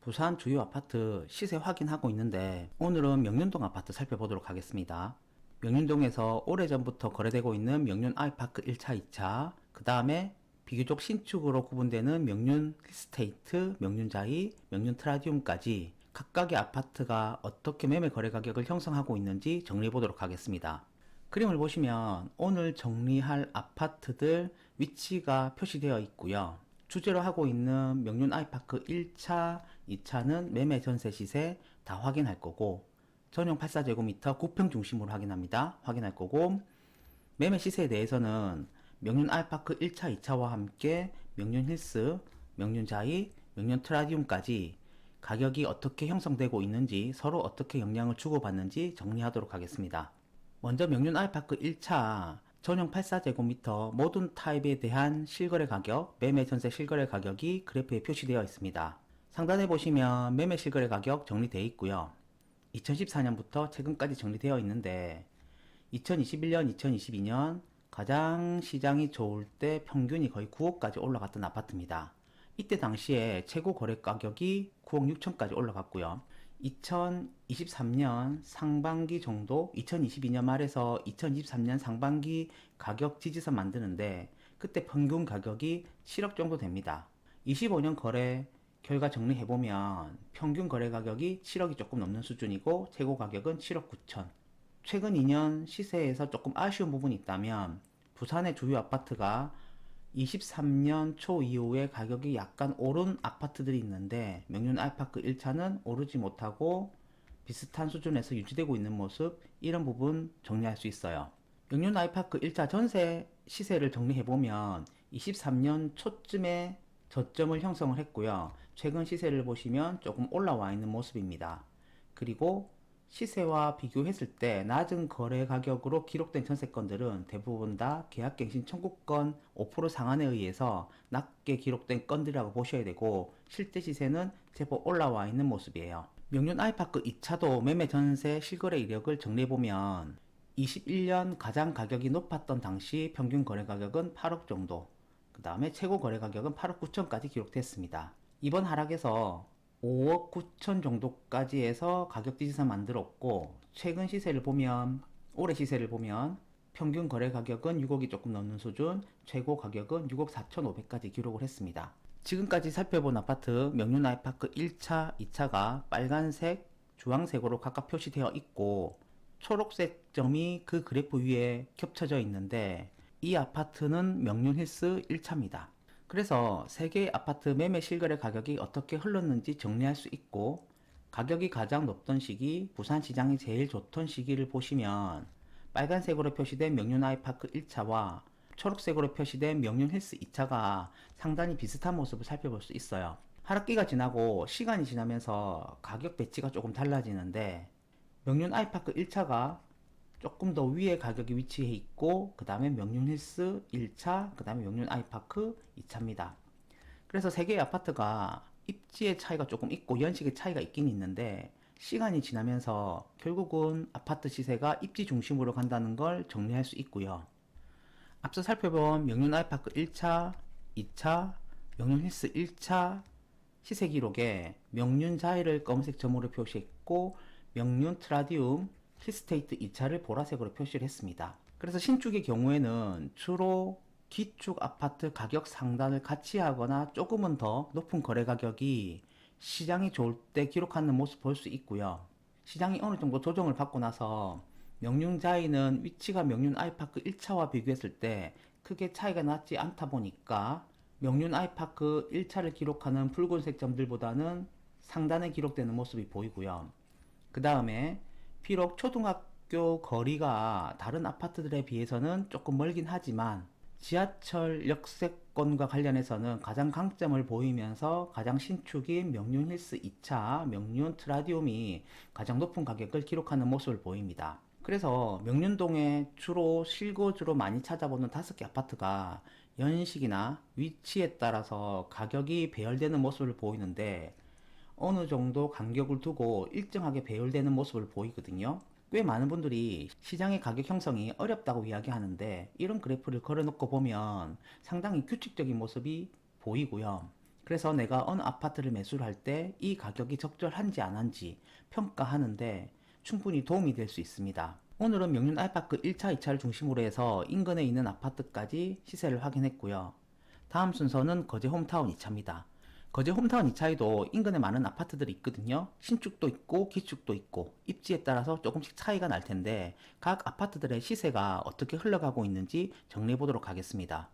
부산 주요 아파트 시세 확인하고 있는데 오늘은 명륜동 아파트 살펴보도록 하겠습니다. 명륜동에서 오래전부터 거래되고 있는 명륜 아이파크 1차, 2차, 그 다음에 비교적 신축으로 구분되는 명륜 힐스테이트, 명륜자이, 명륜 트라디움까지 각각의 아파트가 어떻게 매매 거래 가격을 형성하고 있는지 정리해 보도록 하겠습니다. 그림을 보시면 오늘 정리할 아파트들 위치가 표시되어 있고요. 주제로 하고 있는 명륜 아이파크 1차, 2차는 매매 전세 시세 다 확인할 거고, 전용 84제곱미터 9평 중심으로 확인할 거고, 매매 시세에 대해서는 명륜 아이파크 1차, 2차와 함께 명륜 힐스, 명륜 자이, 명륜 트라디움까지 가격이 어떻게 형성되고 있는지, 서로 어떻게 영향을 주고받는지 정리하도록 하겠습니다. 먼저 명륜 아이파크 1차 전용 84제곱미터 모든 타입에 대한 실거래 가격, 매매 전세 실거래 가격이 그래프에 표시되어 있습니다. 상단에 보시면 매매 실거래 가격 정리되어 있고요. 2014년부터 최근까지 정리되어 있는데 2021년, 2022년 가장 시장이 좋을 때 평균이 거의 9억까지 올라갔던 아파트입니다. 이때 당시에 최고 거래 가격이 9억 6천까지 올라갔고요. 2023년 상반기 정도, 2022년 말에서 2023년 상반기 가격 지지선 만드는데 그때 평균 가격이 7억 정도 됩니다. 25년 거래 결과 정리해보면 평균 거래 가격이 7억이 조금 넘는 수준이고 최고 가격은 7억 9천. 최근 2년 시세에서 조금 아쉬운 부분이 있다면 부산의 주요 아파트가 23년 초 이후에 가격이 약간 오른 아파트들이 있는데 명륜 아이파크 1차는 오르지 못하고 비슷한 수준에서 유지되고 있는 모습, 이런 부분 정리할 수 있어요. 명륜 아이파크 1차 전세 시세를 정리해보면 23년 초쯤에 저점을 형성을 했고요. 최근 시세를 보시면 조금 올라와 있는 모습입니다. 그리고 시세와 비교했을 때 낮은 거래 가격으로 기록된 전세건들은 대부분 다 계약갱신 청구권 5% 상한에 의해서 낮게 기록된 건들이라고 보셔야 되고, 실제 시세는 제법 올라와 있는 모습이에요. 명륜 아이파크 2차도 매매 전세 실거래 이력을 정리해보면 21년 가장 가격이 높았던 당시 평균 거래 가격은 8억 정도, 그 다음에 최고 거래 가격은 8억 9천까지 기록됐습니다. 이번 하락에서 5억 9천 정도까지 해서 가격 지지선 만들었고, 최근 시세를 보면, 올해 시세를 보면 평균 거래 가격은 6억이 조금 넘는 수준, 최고 가격은 6억 4천5백까지 기록을 했습니다. 지금까지 살펴본 아파트 명륜 아이파크 1차, 2차가 빨간색, 주황색으로 각각 표시되어 있고 초록색 점이 그 그래프 위에 겹쳐져 있는데 이 아파트는 명륜 힐스 1차입니다. 그래서 3개의 아파트 매매 실거래 가격이 어떻게 흘렀는지 정리할 수 있고, 가격이 가장 높던 시기, 부산 시장이 제일 좋던 시기를 보시면 빨간색으로 표시된 명륜 아이파크 1차와 초록색으로 표시된 명륜 힐스 2차가 상당히 비슷한 모습을 살펴볼 수 있어요. 하락기가 지나고 시간이 지나면서 가격 배치가 조금 달라지는데 명륜 아이파크 1차가 조금 더 위에 가격이 위치해 있고, 그 다음에 명륜 힐스 1차, 그 다음에 명륜 아이파크 2차입니다. 그래서 3개의 아파트가 입지의 차이가 조금 있고 연식의 차이가 있긴 있는데 시간이 지나면서 결국은 아파트 시세가 입지 중심으로 간다는 걸 정리할 수 있고요. 앞서 살펴본 명륜 아이파크 1차, 2차, 명륜 힐스 1차 시세 기록에 명륜 자이를 검은색 점으로 표시했고 명륜 트라디움 힐스테이트 2차를 보라색으로 표시를 했습니다. 그래서 신축의 경우에는 주로 기축 아파트 가격 상단을 같이 하거나 조금은 더 높은 거래 가격이 시장이 좋을 때 기록하는 모습 볼 수 있고요. 시장이 어느 정도 조정을 받고 나서 명륜 자이는 위치가 명륜 아이파크 1차와 비교했을 때 크게 차이가 나지 않다 보니까 명륜 아이파크 1차를 기록하는 붉은색 점들보다는 상단에 기록되는 모습이 보이고요. 그 다음에 비록 초등학교 거리가 다른 아파트들에 비해서는 조금 멀긴 하지만 지하철 역세권과 관련해서는 가장 강점을 보이면서 가장 신축인 명륜 힐스 2차, 명륜 트라디움이 가장 높은 가격을 기록하는 모습을 보입니다. 그래서 명륜동에 주로 실거주로 많이 찾아보는 5개 아파트가 연식이나 위치에 따라서 가격이 배열되는 모습을 보이는데 어느 정도 간격을 두고 일정하게 배열되는 모습을 보이거든요. 꽤 많은 분들이 시장의 가격 형성이 어렵다고 이야기하는데 이런 그래프를 걸어놓고 보면 상당히 규칙적인 모습이 보이고요. 그래서 내가 어느 아파트를 매수를 할 때 이 가격이 적절한지 안 한지 평가하는데 충분히 도움이 될 수 있습니다. 오늘은 명륜 아이파크 1차, 2차를 중심으로 해서 인근에 있는 아파트까지 시세를 확인했고요. 다음 순서는 거제 홈타운 2차입니다. 거제 홈타운 2차에도 인근에 많은 아파트들이 있거든요. 신축도 있고 기축도 있고 입지에 따라서 조금씩 차이가 날 텐데 각 아파트들의 시세가 어떻게 흘러가고 있는지 정리해 보도록 하겠습니다.